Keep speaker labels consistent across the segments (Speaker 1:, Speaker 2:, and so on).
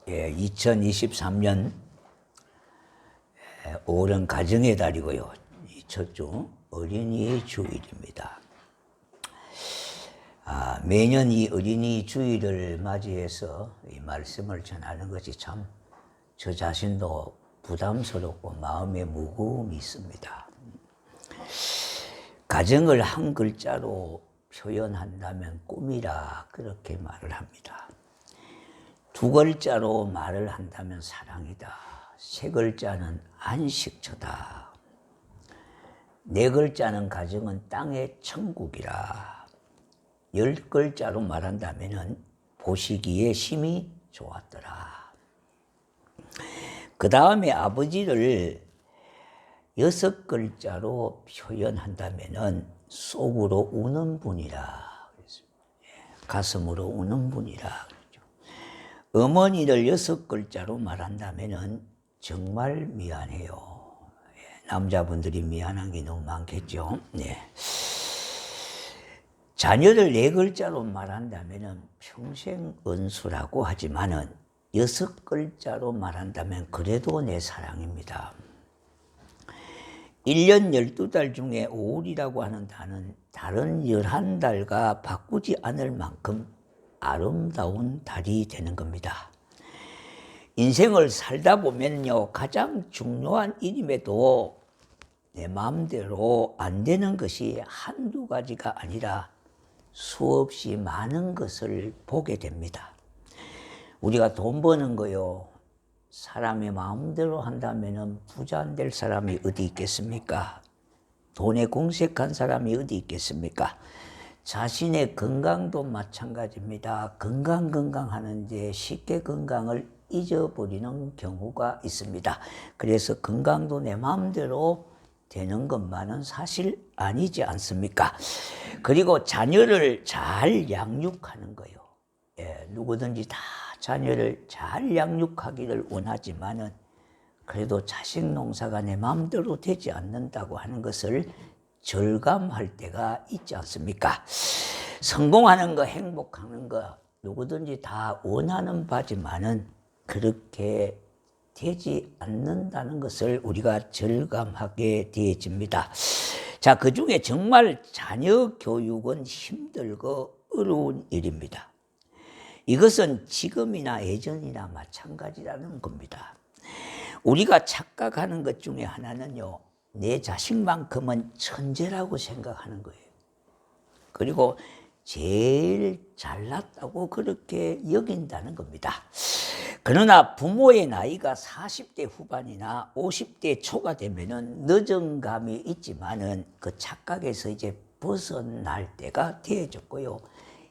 Speaker 1: 2023년 5월은 가정의 달이고요. 첫 주 어린이 주일입니다. 매년 이 어린이 주일을 맞이해서 이 말씀을 전하는 것이 참 저 자신도 부담스럽고 마음에 무거움이 있습니다. 가정을 한 글자로 표현한다면 꿈이라 그렇게 말을 합니다. 두 글자로 말을 한다면 사랑이다. 세 글자는 안식처다. 네 글자는 가정은 땅의 천국이라. 10글자로 말한다면 보시기에 심히 좋았더라. 그 다음에 아버지를 6글자로 표현한다면 속으로 우는 분이라. 가슴으로 우는 분이라. 어머니를 6글자로 말한다면 정말 미안해요. 남자분들이 미안한 게 너무 많겠죠. 네. 자녀를 4글자로 말한다면 평생 은수라고 하지만은 6글자로 말한다면 그래도 내 사랑입니다. 1년 12달 중에 5월이라고 하는 달은 다른 11달과 바꾸지 않을 만큼 아름다운 달이 되는 겁니다. 인생을 살다 보면요, 가장 중요한 일임에도 내 마음대로 안 되는 것이 한두 가지가 아니라 수없이 많은 것을 보게 됩니다. 우리가 돈 버는 거요, 사람의 마음대로 한다면 부자 안 될 사람이 어디 있겠습니까? 돈에 궁색한 사람이 어디 있겠습니까? 자신의 건강도 마찬가지입니다. 건강 하는데 쉽게 건강을 잊어버리는 경우가 있습니다. 그래서 건강도 내 마음대로 되는 것만은 사실 아니지 않습니까? 그리고 자녀를 잘 양육하는 거요. 누구든지 다 자녀를 잘 양육하기를 원하지만은 그래도 자식 농사가 내 마음대로 되지 않는다고 하는 것을 절감할 때가 있지 않습니까? 성공하는 거, 행복하는 거 누구든지 다 원하는 바지만은 그렇게 되지 않는다는 것을 우리가 절감하게 되어집니다. 자, 그 중에 정말 자녀 교육은 힘들고 어려운 일입니다. 이것은 지금이나 예전이나 마찬가지라는 겁니다. 우리가 착각하는 것 중에 하나는요, 내 자식만큼은 천재라고 생각하는 거예요. 그리고 제일 잘났다고 그렇게 여긴다는 겁니다. 그러나 부모의 나이가 40대 후반이나 50대 초가 되면은 늦은 감이 있지만은 그 착각에서 이제 벗어날 때가 되어졌고요.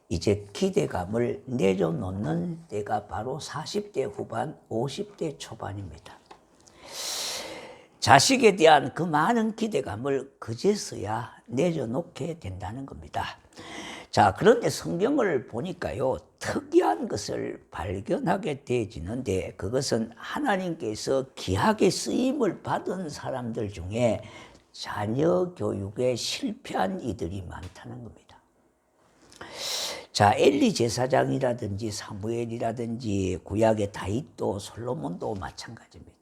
Speaker 1: 이제 기대감을 내려놓는 때가 바로 40대 후반, 50대 초반입니다. 자식에 대한 그 많은 기대감을 그제서야 내려놓게 된다는 겁니다. 자, 그런데 성경을 보니까요, 특이한 것을 발견하게 되어지는데 그것은 하나님께서 귀하게 쓰임을 받은 사람들 중에 자녀 교육에 실패한 이들이 많다는 겁니다. 자, 엘리 제사장이라든지 사무엘이라든지 구약의 다윗도 솔로몬도 마찬가지입니다.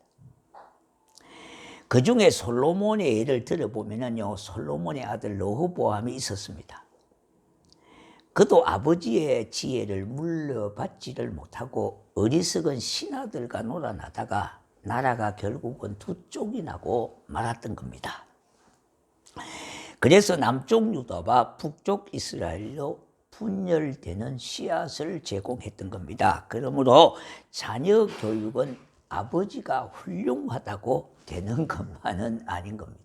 Speaker 1: 그 중에 솔로몬의 예를 들어보면요, 솔로몬의 아들 르호보암이 있었습니다. 그도 아버지의 지혜를 물려받지를 못하고 어리석은 신하들과 놀아나다가 나라가 결국은 두 쪽이 나고 말았던 겁니다. 그래서 남쪽 유다와 북쪽 이스라엘로 분열되는 씨앗을 제공했던 겁니다. 그러므로 자녀 교육은 아버지가 훌륭하다고 되는 것만은 아닌 겁니다.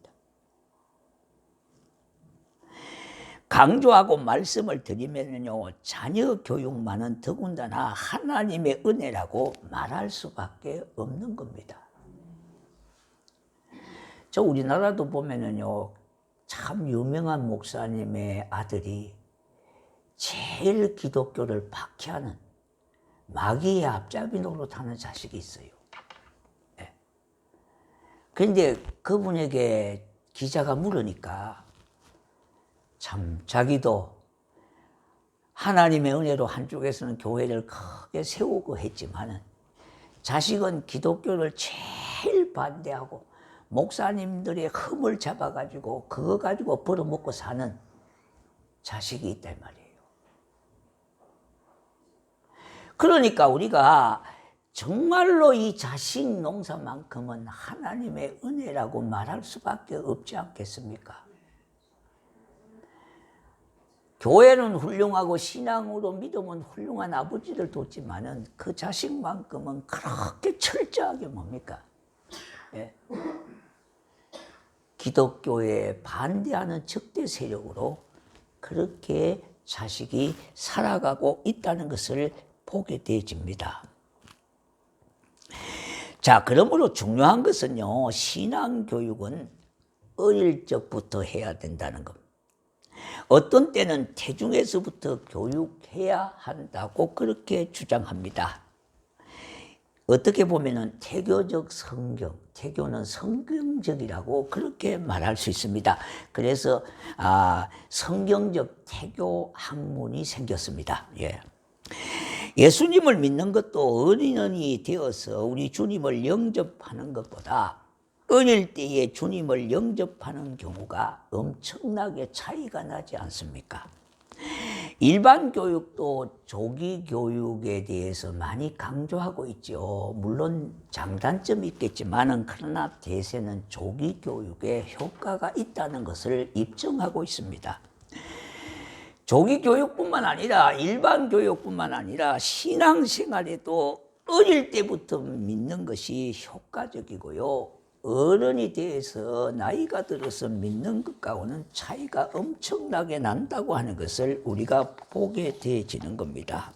Speaker 1: 강조하고 말씀을 드리면요, 자녀 교육만은 더군다나 하나님의 은혜라고 말할 수밖에 없는 겁니다. 저 우리나라도 보면요, 참 유명한 목사님의 아들이 제일 기독교를 박해하는 마귀의 앞잡이 노릇하는 자식이 있어요. 그런데 그분에게 기자가 물으니까 참 자기도 하나님의 은혜로 한쪽에서는 교회를 크게 세우고 했지만은 자식은 기독교를 제일 반대하고 목사님들의 흠을 잡아가지고 그거 가지고 벌어먹고 사는 자식이 있단 말이에요. 그러니까 우리가 정말로 이 자식 농사만큼은 하나님의 은혜라고 말할 수밖에 없지 않겠습니까? 교회는 훌륭하고 신앙으로 믿으면 훌륭한 아버지를 뒀지만은 그 자식만큼은 그렇게 철저하게 뭡니까? 예. 기독교에 반대하는 적대 세력으로 그렇게 자식이 살아가고 있다는 것을 보게 되어집니다. 자, 그러므로 중요한 것은요, 신앙교육은 어릴 적부터 해야 된다는 겁니다. 어떤 때는 태중에서부터 교육해야 한다고 그렇게 주장합니다. 어떻게 보면은 태교적 성경, 태교는 성경적이라고 그렇게 말할 수 있습니다. 그래서 성경적 태교 학문이 생겼습니다. 예. 예수님을 믿는 것도 어린언이 되어서 우리 주님을 영접하는 것보다 어릴 때에 주님을 영접하는 경우가 엄청나게 차이가 나지 않습니까? 일반 교육도 조기 교육에 대해서 많이 강조하고 있죠. 물론 장단점이 있겠지만은 그러나 대세는 조기 교육에 효과가 있다는 것을 입증하고 있습니다. 조기 교육뿐만 아니라 일반 교육뿐만 아니라 신앙생활에도 어릴 때부터 믿는 것이 효과적이고요. 어른이 돼서 나이가 들어서 믿는 것과는 차이가 엄청나게 난다고 하는 것을 우리가 보게 되어지는 겁니다.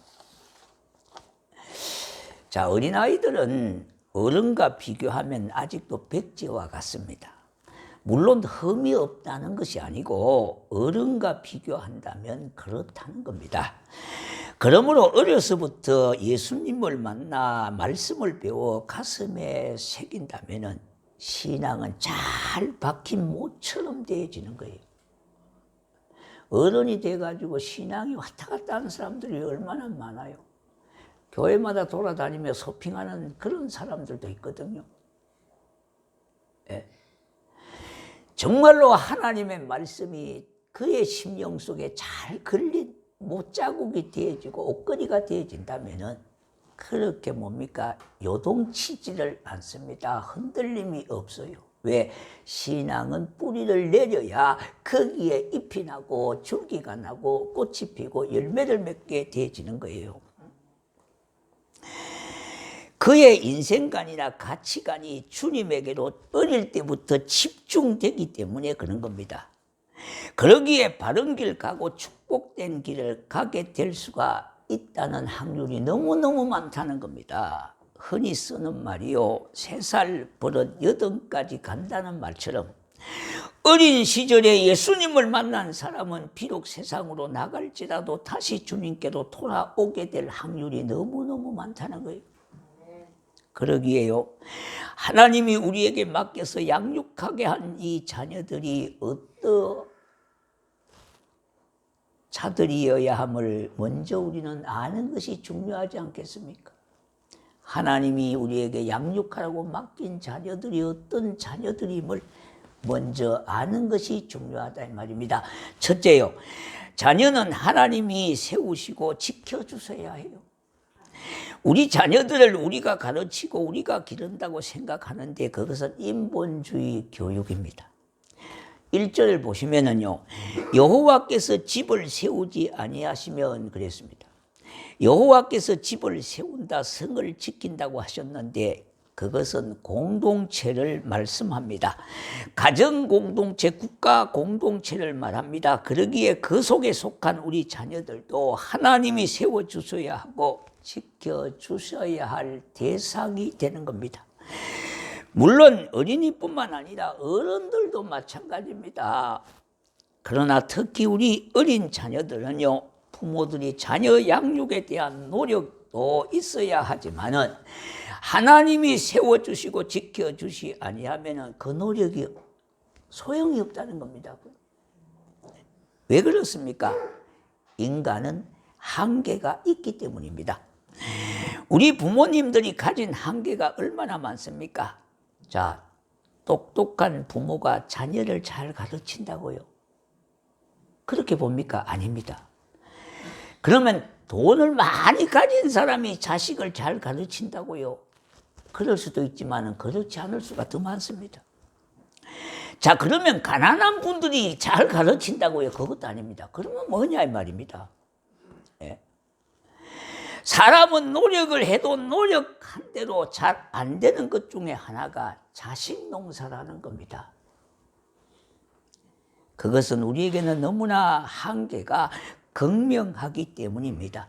Speaker 1: 자, 어린아이들은 어른과 비교하면 아직도 백지와 같습니다. 물론 흠이 없다는 것이 아니고 어른과 비교한다면 그렇다는 겁니다. 그러므로 어려서부터 예수님을 만나 말씀을 배워 가슴에 새긴다면 신앙은 잘 박힌 못처럼 되어지는 거예요. 어른이 돼가지고 신앙이 왔다 갔다 하는 사람들이 얼마나 많아요. 교회마다 돌아다니며 쇼핑하는 그런 사람들도 있거든요. 예. 정말로 하나님의 말씀이 그의 심령 속에 잘 걸린 못자국이 되어지고 옷걸이가 되어진다면은 그렇게 뭡니까? 요동치지를 않습니다. 흔들림이 없어요. 왜? 신앙은 뿌리를 내려야 거기에 잎이 나고 줄기가 나고 꽃이 피고 열매를 맺게 되어지는 거예요. 그의 인생관이나 가치관이 주님에게로 어릴 때부터 집중되기 때문에 그런 겁니다. 그러기에 바른 길 가고 축복된 길을 가게 될 수가 있다는 확률이 너무너무 많다는 겁니다. 흔히 쓰는 말이요, 3살 버릇 8까지 간다는 말처럼 어린 시절에 예수님을 만난 사람은 비록 세상으로 나갈지라도 다시 주님께로 돌아오게 될 확률이 너무너무 많다는 거예요. 그러기에요, 하나님이 우리에게 맡겨서 양육하게 한 이 자녀들이 어떤 자들이어야 함을 먼저 우리는 아는 것이 중요하지 않겠습니까? 하나님이 우리에게 양육하라고 맡긴 자녀들이 어떤 자녀들임을 먼저 아는 것이 중요하다 이 말입니다. 첫째요, 자녀는 하나님이 세우시고 지켜주셔야 해요. 우리 자녀들을 우리가 가르치고 우리가 기른다고 생각하는데 그것은 인본주의 교육입니다. 1절을 보시면은요, 여호와께서 집을 세우지 아니하시면 그랬습니다. 여호와께서 집을 세운다, 성을 지킨다고 하셨는데 그것은 공동체를 말씀합니다. 가정 공동체, 국가 공동체를 말합니다. 그러기에 그 속에 속한 우리 자녀들도 하나님이 세워주셔야 하고 지켜주셔야 할 대상이 되는 겁니다. 물론 어린이뿐만 아니라 어른들도 마찬가지입니다. 그러나 특히 우리 어린 자녀들은요, 부모들이 자녀 양육에 대한 노력도 있어야 하지만은 하나님이 세워주시고 지켜주시 아니하면은 그 노력이 소용이 없다는 겁니다. 왜 그렇습니까? 인간은 한계가 있기 때문입니다. 우리 부모님들이 가진 한계가 얼마나 많습니까? 자, 똑똑한 부모가 자녀를 잘 가르친다고요? 그렇게 봅니까? 아닙니다. 그러면 돈을 많이 가진 사람이 자식을 잘 가르친다고요? 그럴 수도 있지만 그렇지 않을 수가 더 많습니다. 자, 그러면 가난한 분들이 잘 가르친다고요? 그것도 아닙니다. 그러면 뭐냐 이 말입니다. 예. 사람은 노력을 해도 노력한 대로 잘 안 되는 것 중에 하나가 자식 농사라는 겁니다. 그것은 우리에게는 너무나 한계가 극명하기 때문입니다.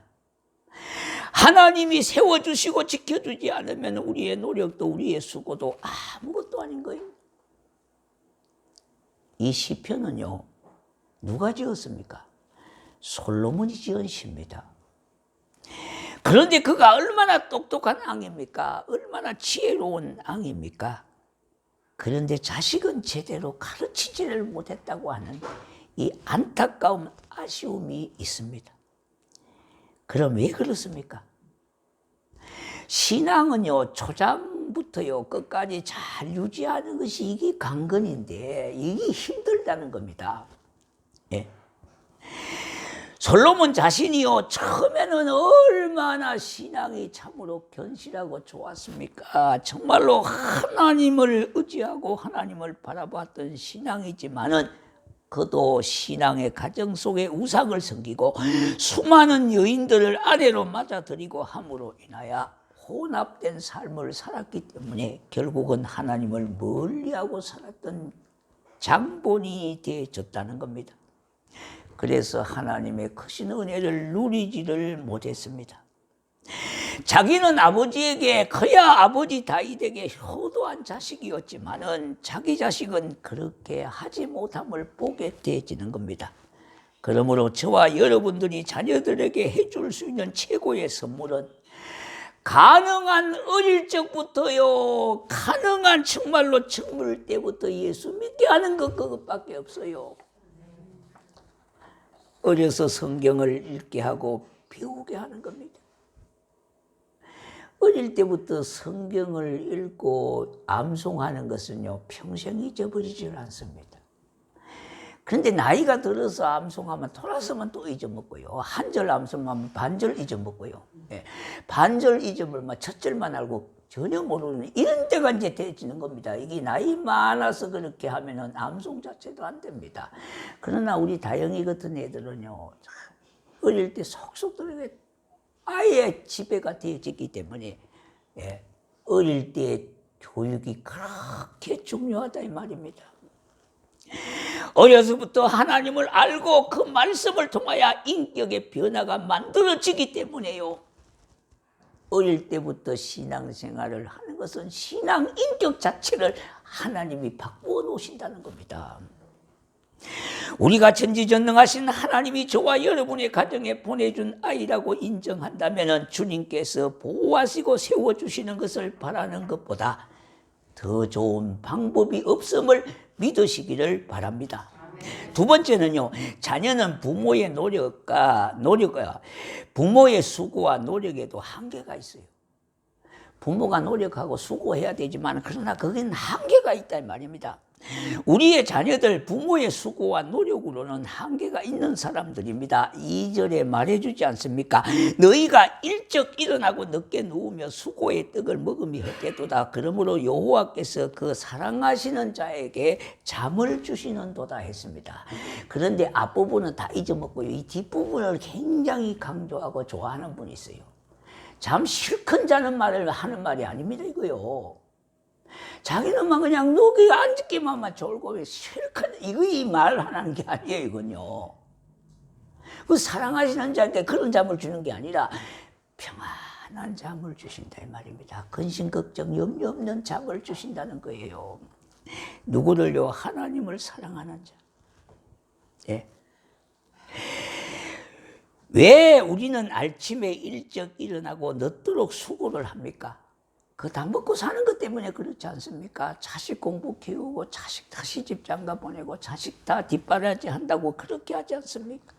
Speaker 1: 하나님이 세워주시고 지켜주지 않으면 우리의 노력도 우리의 수고도 아무것도 아닌 거예요. 이 시편은요, 누가 지었습니까? 솔로몬이 지은 시입니다. 그런데 그가 얼마나 똑똑한 왕입니까? 얼마나 지혜로운 왕입니까? 그런데 자식은 제대로 가르치지를 못했다고 하는 이 안타까운 아쉬움이 있습니다. 그럼 왜 그렇습니까? 신앙은요, 초장부터요, 끝까지 잘 유지하는 것이 이게 강건인데, 이게 힘들다는 겁니다. 예. 솔로몬 자신이요, 처음에는 얼마나 신앙이 참으로 견실하고 좋았습니까? 정말로 하나님을 의지하고 하나님을 바라봤던 신앙이지만은, 그도 신앙의 가정 속에 우상을 섬기고 수많은 여인들을 아내로 맞아들이고 함으로 인하여 혼합된 삶을 살았기 때문에 결국은 하나님을 멀리하고 살았던 장본인이 되어졌다는 겁니다. 그래서 하나님의 크신 은혜를 누리지를 못했습니다. 자기는 아버지에게 그야 아버지 다윗에게 효도한 자식이었지만은 자기 자식은 그렇게 하지 못함을 보게 되어지는 겁니다. 그러므로 저와 여러분들이 자녀들에게 해줄 수 있는 최고의 선물은 가능한 어릴 적부터요, 가능한 정말로 젊을 때부터 예수 믿게 하는 것, 그것밖에 없어요. 어려서 성경을 읽게 하고 배우게 하는 겁니다. 어릴 때부터 성경을 읽고 암송하는 것은요, 평생 잊어버리질 않습니다. 그런데 나이가 들어서 암송하면 돌아서면 또 잊어먹고요. 한 절 암송하면 반절 잊어먹고요. 반절 잊어버리면 첫 절만 알고 전혀 모르는 이런 때가 이제 되어지는 겁니다. 이게 나이 많아서 그렇게 하면은 암송 자체도 안 됩니다. 그러나 우리 다영이 같은 애들은요, 어릴 때 속속 들어게 아예 지배가 되어지기 때문에 어릴 때 교육이 그렇게 중요하다 이 말입니다. 어려서부터 하나님을 알고 그 말씀을 통하여 인격의 변화가 만들어지기 때문에요. 어릴 때부터 신앙생활을 하는 것은 신앙 인격 자체를 하나님이 바꾸어 놓으신다는 겁니다. 우리가 전지전능하신 하나님이 저와 여러분의 가정에 보내준 아이라고 인정한다면 주님께서 보호하시고 세워주시는 것을 바라는 것보다 더 좋은 방법이 없음을 믿으시기를 바랍니다. 두 번째는요, 자녀는 부모의 부모의 수고와 노력에도 한계가 있어요. 부모가 노력하고 수고해야 되지만 그러나 거기는 한계가 있다 이 말입니다. 우리의 자녀들 부모의 수고와 노력으로는 한계가 있는 사람들입니다. 2절에 말해주지 않습니까? 너희가 일찍 일어나고 늦게 누우며 수고의 떡을 먹으며 헛되도다. 그러므로 여호와께서 그 사랑하시는 자에게 잠을 주시는도다 했습니다. 그런데 앞부분은 다 잊어먹고요, 이 뒷부분을 굉장히 강조하고 좋아하는 분이 있어요. 잠 실컷 자는 말을 하는 말이 아닙니다 이거요. 자기는만 그냥 누기 앉기만 졸고 실컷 이 말 하는 게 아니에요 이건요. 그 사랑하시는 자한테 그런 잠을 주는 게 아니라 평안한 잠을 주신다 이 말입니다. 근심 걱정 염려 없는 잠을 주신다는 거예요. 누구를요? 하나님을 사랑하는 자. 예. 왜 우리는 아침에 일찍 일어나고 늦도록 수고를 합니까? 그거 다 먹고 사는 것 때문에 그렇지 않습니까? 자식 공부 키우고 자식 다시 집 장가 보내고 자식 다 뒷바라지 한다고 그렇게 하지 않습니까?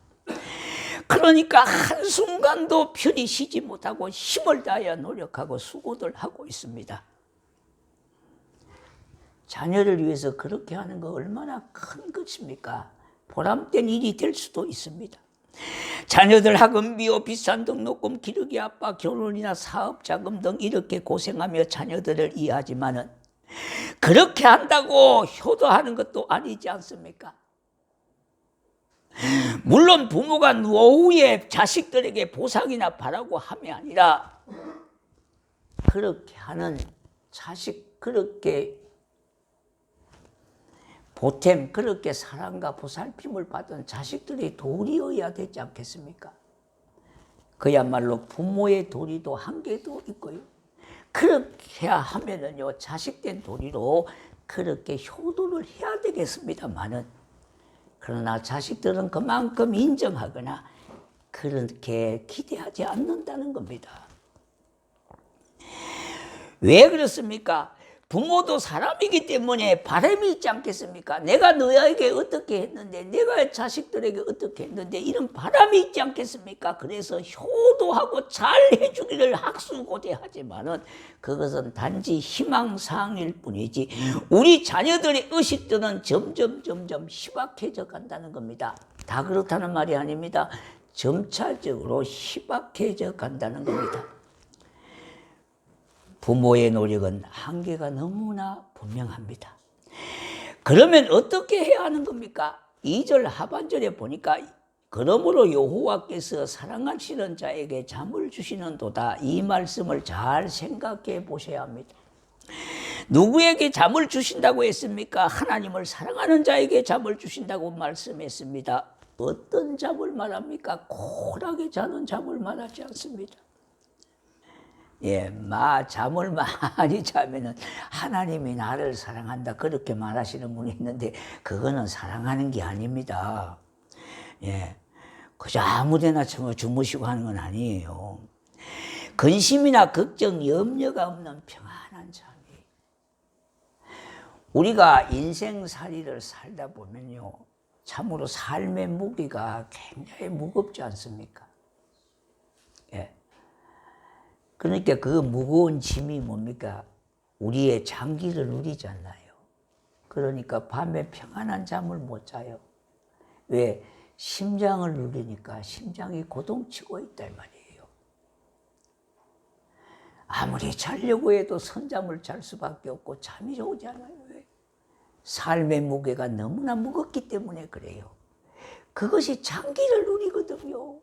Speaker 1: 그러니까 한순간도 편히 쉬지 못하고 힘을 다하여 노력하고 수고들 하고 있습니다. 자녀를 위해서 그렇게 하는 거 얼마나 큰 것입니까? 보람된 일이 될 수도 있습니다. 자녀들 학원비요, 비싼 등록금, 기르기 아빠, 결혼이나 사업 자금 등 이렇게 고생하며 자녀들을 이해하지만은 그렇게 한다고 효도하는 것도 아니지 않습니까? 물론 부모가 노후에 자식들에게 보상이나 바라고 함이 아니라 그렇게 하는 자식, 그렇게 보탬, 그렇게 사랑과 보살핌을 받은 자식들의 도리여야 되지 않겠습니까? 그야말로 부모의 도리도 한계도 있고요. 그렇게 하면은요, 자식된 도리로 그렇게 효도를 해야 되겠습니다만은, 그러나 자식들은 그만큼 인정하거나 그렇게 기대하지 않는다는 겁니다. 왜 그렇습니까? 부모도 사람이기 때문에 바람이 있지 않겠습니까? 내가 너에게 어떻게 했는데, 내가 자식들에게 어떻게 했는데, 이런 바람이 있지 않겠습니까? 그래서 효도하고 잘 해주기를 학수고대하지만은 그것은 단지 희망사항일 뿐이지 우리 자녀들의 의식들은 점점 희박해져 간다는 겁니다. 다 그렇다는 말이 아닙니다. 점차적으로 희박해져 간다는 겁니다. 부모의 노력은 한계가 너무나 분명합니다. 그러면 어떻게 해야 하는 겁니까? 2절 하반절에 보니까 그러므로 여호와께서 사랑하시는 자에게 잠을 주시는도다. 이 말씀을 잘 생각해 보셔야 합니다. 누구에게 잠을 주신다고 했습니까? 하나님을 사랑하는 자에게 잠을 주신다고 말씀했습니다. 어떤 잠을 말합니까? 콜하게 자는 잠을 말하지 않습니다. 잠을 많이 자면은 하나님이 나를 사랑한다 그렇게 말하시는 분이 있는데 그거는 사랑하는 게 아닙니다. 그저 아무데나 주무시고 하는 건 아니에요. 근심이나 걱정, 염려가 없는 평안한 잠이. 우리가 인생살이를 살다 보면요, 참으로 삶의 무게가 굉장히 무겁지 않습니까? 그러니까 그 무거운 짐이 뭡니까? 우리의 장기를 누리잖아요. 그러니까 밤에 평안한 잠을 못 자요. 왜? 심장을 누리니까 심장이 고동치고 있단 말이에요. 아무리 자려고 해도 선잠을 잘 수밖에 없고 잠이 오지 않아요. 왜? 삶의 무게가 너무나 무겁기 때문에 그래요. 그것이 장기를 누리거든요.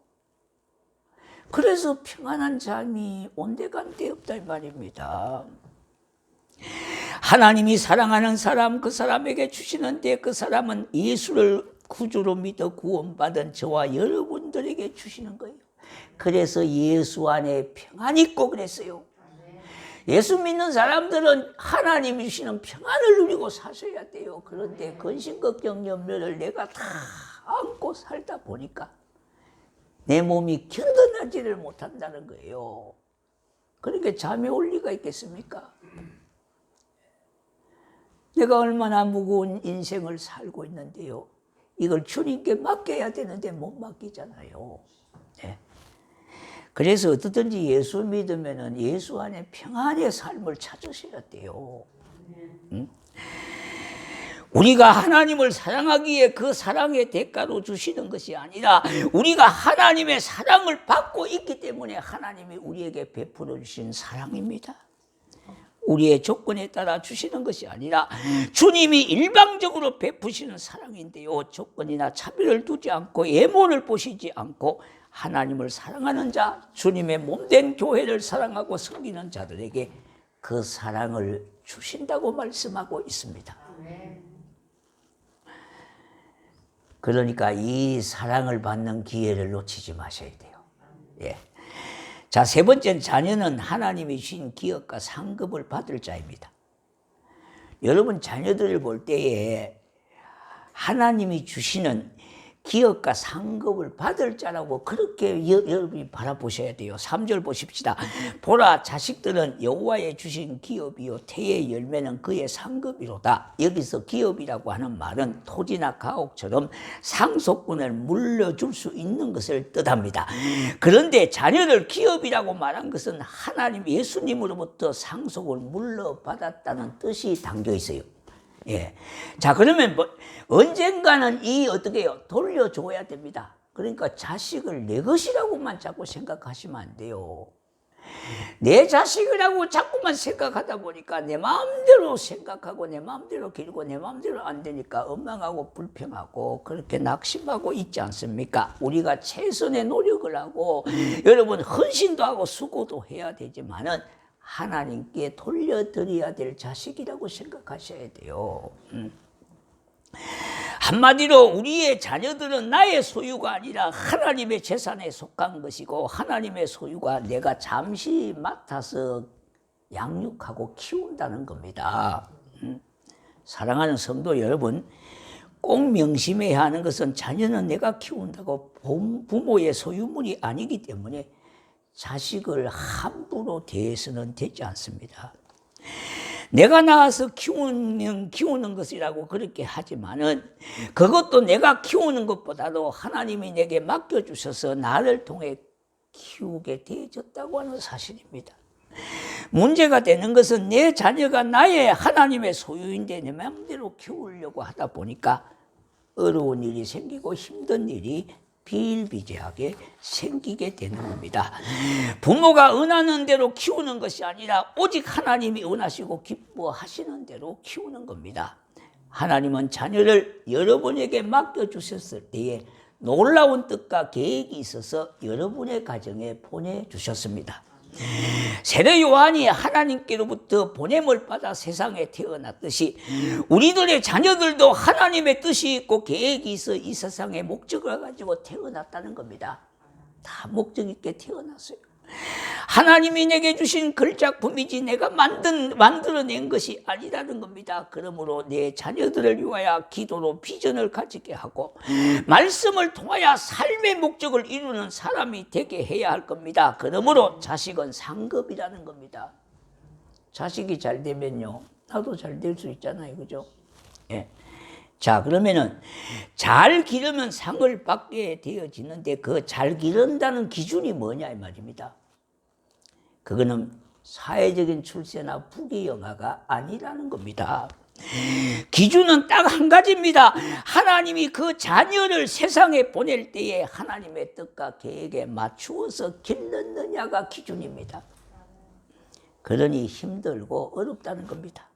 Speaker 1: 그래서 평안한 잠이 온데간데 없다 이 말입니다. 하나님이 사랑하는 사람, 그 사람에게 주시는데 그 사람은 예수를 구주로 믿어 구원받은 저와 여러분들에게 주시는 거예요. 그래서 예수 안에 평안이 있고 그랬어요. 예수 믿는 사람들은 하나님이 주시는 평안을 누리고 사셔야 돼요. 그런데 근심, 걱정, 염려를 내가 다 안고 살다 보니까 내 몸이 견뎌내지를 못한다는 거예요. 그러니까 잠이 올 리가 있겠습니까? 내가 얼마나 무거운 인생을 살고 있는데요. 이걸 주님께 맡겨야 되는데 못 맡기잖아요. 그래서 어떻든지 예수 믿으면 예수 안에 평안의 삶을 찾으셔야 돼요. 우리가 하나님을 사랑하기에 그 사랑의 대가로 주시는 것이 아니라 우리가 하나님의 사랑을 받고 있기 때문에 하나님이 우리에게 베풀어 주신 사랑입니다. 우리의 조건에 따라 주시는 것이 아니라 주님이 일방적으로 베푸시는 사랑인데요. 조건이나 차별을 두지 않고 예문을 보시지 않고 하나님을 사랑하는 자, 주님의 몸된 교회를 사랑하고 섬기는 자들에게 그 사랑을 주신다고 말씀하고 있습니다. 그러니까 이 사랑을 받는 기회를 놓치지 마셔야 돼요. 자, 세 번째는 자녀는 하나님이 주신 기업과 상급을 받을 자입니다. 여러분 자녀들을 볼 때에 하나님이 주시는 기업과 상급을 받을 자라고 그렇게 여러분이 바라보셔야 돼요. 3절 보십시다. 보라, 자식들은 여호와의 주신 기업이요 태의 열매는 그의 상급이로다. 여기서 기업이라고 하는 말은 토지나 가옥처럼 상속권을 물려줄 수 있는 것을 뜻합니다. 그런데 자녀를 기업이라고 말한 것은 하나님 예수님으로부터 상속을 물려받았다는 뜻이 담겨 있어요. 예. 자, 그러면 언젠가는 어떻게 해요? 돌려줘야 됩니다. 그러니까 자식을 내 것이라고만 자꾸 생각하시면 안 돼요. 내 자식이라고 자꾸만 생각하다 보니까 내 마음대로 생각하고 내 마음대로 기르고 내 마음대로 안 되니까 원망하고 불평하고 그렇게 낙심하고 있지 않습니까? 우리가 최선의 노력을 하고 여러분 헌신도 하고 수고도 해야 되지만은 하나님께 돌려드려야 될 자식이라고 생각하셔야 돼요. 한마디로 우리의 자녀들은 나의 소유가 아니라 하나님의 재산에 속한 것이고 하나님의 소유가 내가 잠시 맡아서 양육하고 키운다는 겁니다. 사랑하는 성도 여러분, 꼭 명심해야 하는 것은 자녀는 내가 키운다고 부모의 소유물이 아니기 때문에 자식을 함부로 대해서는 되지 않습니다. 내가 낳아서 키우는 것이라고 그렇게 하지만은 그것도 내가 키우는 것보다도 하나님이 내게 맡겨주셔서 나를 통해 키우게 되어졌다고 하는 사실입니다. 문제가 되는 것은 내 자녀가 나의 하나님의 소유인데 내 마음대로 키우려고 하다 보니까 어려운 일이 생기고 힘든 일이 비일비재하게 생기게 되는 겁니다. 부모가 은하는 대로 키우는 것이 아니라 오직 하나님이 은하시고 기뻐하시는 대로 키우는 겁니다. 하나님은 자녀를 여러분에게 맡겨주셨을 때에 놀라운 뜻과 계획이 있어서 여러분의 가정에 보내주셨습니다. 세례 요한이 하나님께로부터 보냄을 받아 세상에 태어났듯이 우리들의 자녀들도 하나님의 뜻이 있고 계획이 있어 이 세상에 목적을 가지고 태어났다는 겁니다. 다 목적 있게 태어났어요. 하나님이 내게 주신 걸작품이지 내가 만들어낸 것이 아니라는 겁니다. 그러므로 내 자녀들을 위하여 기도로 비전을 가지게 하고 말씀을 통하여 삶의 목적을 이루는 사람이 되게 해야 할 겁니다. 그러므로 자식은 상급이라는 겁니다. 자식이 잘 되면요 나도 잘 될 수 있잖아요, 그죠? 예. 자, 그러면은 잘 기르면 상을 받게 되어지는데 그 잘 기른다는 기준이 뭐냐 이 말입니다. 그거는 사회적인 출세나 부귀영화가 아니라는 겁니다. 기준은 딱 한 가지입니다. 하나님이 그 자녀를 세상에 보낼 때에 하나님의 뜻과 계획에 맞추어서 길렀느냐가 기준입니다. 그러니 힘들고 어렵다는 겁니다.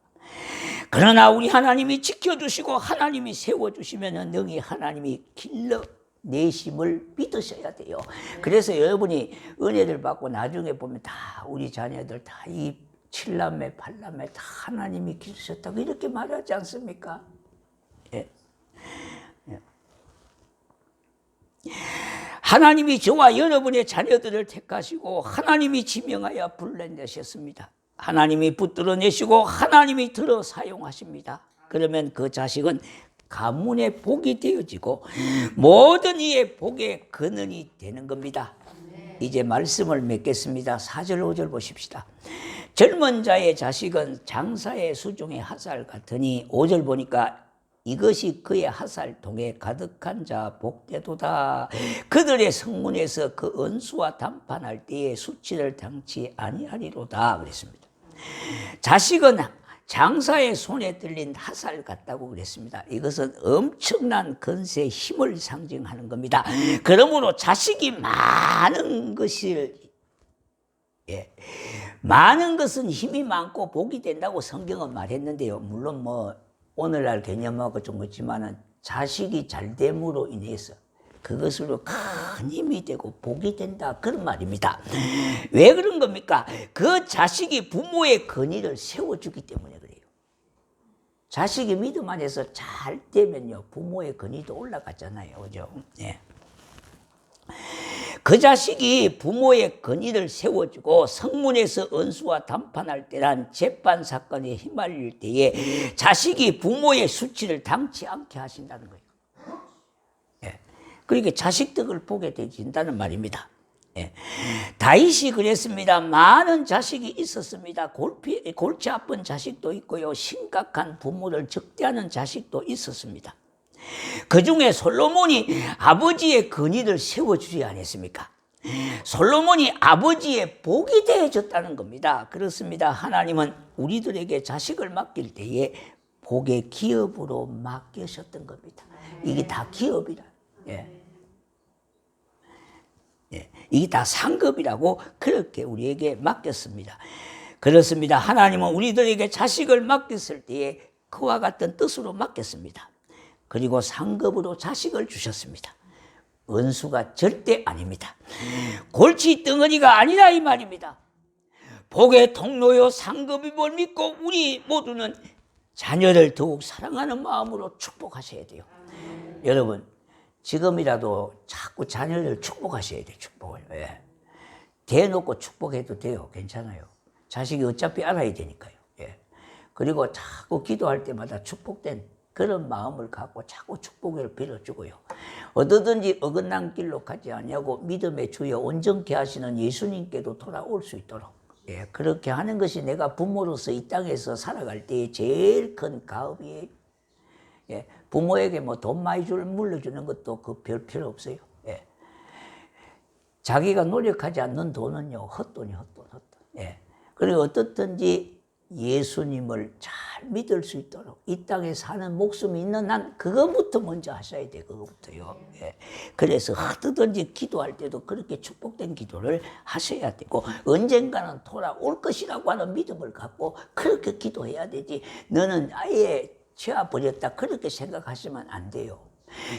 Speaker 1: 그러나 우리 하나님이 지켜주시고 하나님이 세워주시면 능히 하나님이 길러내심을 믿으셔야 돼요. 그래서 여러분이 은혜를 받고 나중에 보면 다 우리 자녀들 다 이 7남매 8남매 다 하나님이 기르셨다고 이렇게 말하지 않습니까? 예. 예. 하나님이 저와 여러분의 자녀들을 택하시고 하나님이 지명하여 불러내셨습니다. 하나님이 붙들어내시고 하나님이 들어 사용하십니다. 그러면 그 자식은 가문의 복이 되어지고 모든 이의 복의 근원이 되는 겁니다. 이제 말씀을 맺겠습니다. 4절 5절 보십시다. 젊은 자의 자식은 장사의 수중의 핫살 같으니 5절 보니까 이것이 그의 핫살통에 가득한 자 복되도다. 그들의 성문에서 그 은수와 담판할 때에 수치를 당치 아니하리로다 그랬습니다. 자식은 장사의 손에 들린 핫살 같다고 그랬습니다. 이것은 엄청난 건세의 힘을 상징하는 겁니다. 그러므로 자식이 많은 것은 힘이 많고 복이 된다고 성경은 말했는데요. 물론 오늘날 개념하고 좀 그렇지만은 자식이 잘됨으로 인해서 그것으로 큰 힘이 되고 복이 된다 그런 말입니다. 왜 그런 겁니까? 그 자식이 부모의 건의를 세워주기 때문에 그래요. 자식이 믿음 안에서 잘 되면요 부모의 건의도 올라가잖아요, 그죠? 네. 그 자식이 부모의 건의를 세워주고 성문에서 은수와 담판할 때란 재판 사건에 휘말릴 때에 자식이 부모의 수치를 당치 않게 하신다는 거예요. 예. 그러니까 자식 덕을 보게 되진다는 말입니다. 예. 다윗이 그랬습니다. 많은 자식이 있었습니다. 골치 아픈 자식도 있고요. 심각한 부모를 적대하는 자식도 있었습니다. 그 중에 솔로몬이 아버지의 근위를 세워주지 않았습니까? 솔로몬이 아버지의 복이 되어줬다는 겁니다. 그렇습니다. 하나님은 우리들에게 자식을 맡길 때에 복의 기업으로 맡기셨던 겁니다. 이게 다 기업이라. 예. 예. 이게 다 상급이라고 그렇게 우리에게 맡겼습니다. 그렇습니다. 하나님은 우리들에게 자식을 맡겼을 때에 그와 같은 뜻으로 맡겼습니다. 그리고 상급으로 자식을 주셨습니다. 은수가 절대 아닙니다. 골치 덩어리가 아니라 이 말입니다. 복의 통로요 상급임을 믿고 우리 모두는 자녀를 더욱 사랑하는 마음으로 축복하셔야 돼요. 여러분 지금이라도 자꾸 자녀를 축복하셔야 돼요. 축복을. 예. 대놓고 축복해도 돼요. 괜찮아요. 자식이 어차피 알아야 되니까요. 예. 그리고 자꾸 기도할 때마다 축복된 그런 마음을 갖고 자꾸 축복을 빌어주고요. 어디든지 어긋난 길로 가지 아니하고 믿음의 주여 온전케 하시는 예수님께도 돌아올 수 있도록 예, 그렇게 하는 것이 내가 부모로서 이 땅에서 살아갈 때의 제일 큰 가업이에요. 예, 부모에게 뭐 돈 많이 물려주는 것도 그 별 필요 없어요. 예. 자기가 노력하지 않는 돈은요 헛돈. 예. 그리고 어떻든지 예수님을 잘 믿을 수 있도록 이 땅에 사는 목숨이 있는 한 그것부터 먼저 하셔야 돼. 그것부터요. 예. 그래서 어떻든지 기도할 때도 그렇게 축복된 기도를 하셔야 되고 언젠가는 돌아올 것이라고 하는 믿음을 갖고 그렇게 기도해야 되지. 너는 아예 지어버렸다 그렇게 생각하시면 안 돼요.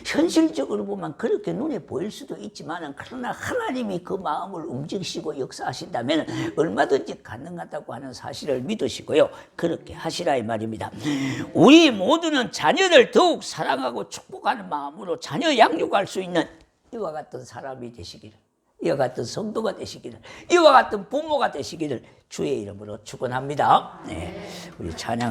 Speaker 1: 현실적으로 보면 그렇게 눈에 보일 수도 있지만 그러나 하나님이 그 마음을 움직이시고 역사하신다면 얼마든지 가능하다고 하는 사실을 믿으시고요. 그렇게 하시라 이 말입니다. 우리 모두는 자녀를 더욱 사랑하고 축복하는 마음으로 자녀 양육할 수 있는 이와 같은 사람이 되시기를, 이와 같은 성도가 되시기를, 이와 같은 부모가 되시기를 주의 이름으로 축원합니다. 네, 우리 찬양